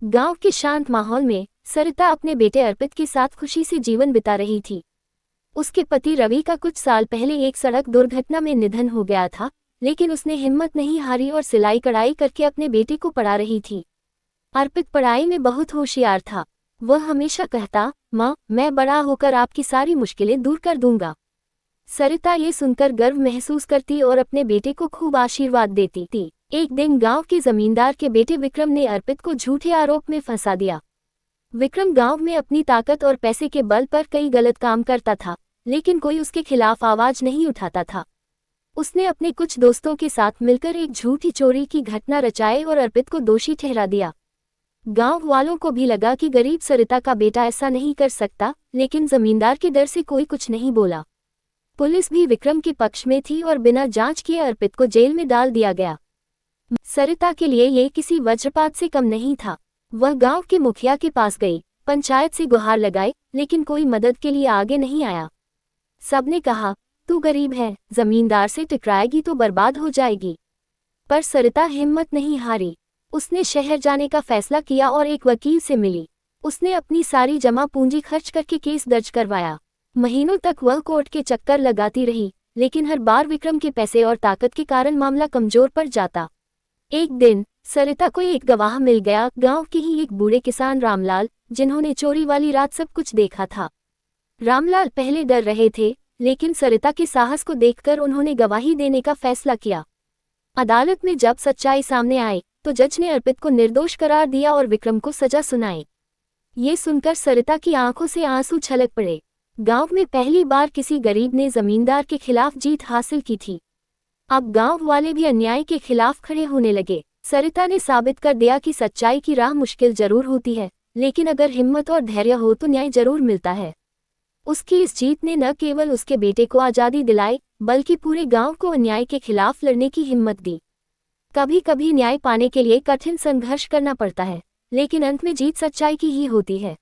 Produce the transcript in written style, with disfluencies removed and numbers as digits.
गांव के शांत माहौल में सरिता अपने बेटे अर्पित के साथ खुशी से जीवन बिता रही थी। उसके पति रवि का कुछ साल पहले एक सड़क दुर्घटना में निधन हो गया था, लेकिन उसने हिम्मत नहीं हारी और सिलाई कढ़ाई करके अपने बेटे को पढ़ा रही थी। अर्पित पढ़ाई में बहुत होशियार था। वह हमेशा कहता, माँ, मैं बड़ा होकर आपकी सारी मुश्किलें दूर कर दूंगा। सरिता ये सुनकर गर्व महसूस करती और अपने बेटे को खूब आशीर्वाद देती थी। एक दिन गांव के जमींदार के बेटे विक्रम ने अर्पित को झूठे आरोप में फंसा दिया। विक्रम गांव में अपनी ताकत और पैसे के बल पर कई गलत काम करता था, लेकिन कोई उसके खिलाफ आवाज नहीं उठाता था। उसने अपने कुछ दोस्तों के साथ मिलकर एक झूठी चोरी की घटना रचाई और अर्पित को दोषी ठहरा दिया। गांव वालों को भी लगा कि गरीब सरिता का बेटा ऐसा नहीं कर सकता, लेकिन जमींदार के डर से कोई कुछ नहीं बोला। पुलिस भी विक्रम के पक्ष में थी और बिना जांच किए अर्पित को जेल में डाल दिया गया। सरिता के लिए ये किसी वज्रपात से कम नहीं था। वह गांव के मुखिया के पास गई, पंचायत से गुहार लगाई, लेकिन कोई मदद के लिए आगे नहीं आया। सबने कहा, तू गरीब है, जमींदार से टकराएगी तो बर्बाद हो जाएगी। पर सरिता हिम्मत नहीं हारी। उसने शहर जाने का फैसला किया और एक वकील से मिली। उसने अपनी सारी जमा पूंजी खर्च करके केस दर्ज करवाया। महीनों तक वह कोर्ट के चक्कर लगाती रही, लेकिन हर बार विक्रम के पैसे और ताकत के कारण मामला कमजोर पड़ जाता। एक दिन सरिता को एक गवाह मिल गया, गांव के ही एक बूढ़े किसान रामलाल, जिन्होंने चोरी वाली रात सब कुछ देखा था। रामलाल पहले डर रहे थे, लेकिन सरिता के साहस को देखकर उन्होंने गवाही देने का फैसला किया। अदालत में जब सच्चाई सामने आई तो जज ने अर्पित को निर्दोष करार दिया और विक्रम को सजा सुनाई। ये सुनकर सरिता की आंखों से आंसू छलक पड़े। गांव में पहली बार किसी गरीब ने जमींदार के खिलाफ जीत हासिल की थी। अब गांव वाले भी अन्याय के खिलाफ खड़े होने लगे। सरिता ने साबित कर दिया कि सच्चाई की राह मुश्किल जरूर होती है, लेकिन अगर हिम्मत और धैर्य हो तो न्याय जरूर मिलता है। उसकी इस जीत ने न केवल उसके बेटे को आज़ादी दिलाई, बल्कि पूरे गांव को अन्याय के खिलाफ लड़ने की हिम्मत दी। कभी कभी न्याय पाने के लिए कठिन संघर्ष करना पड़ता है, लेकिन अंत में जीत सच्चाई की ही होती है।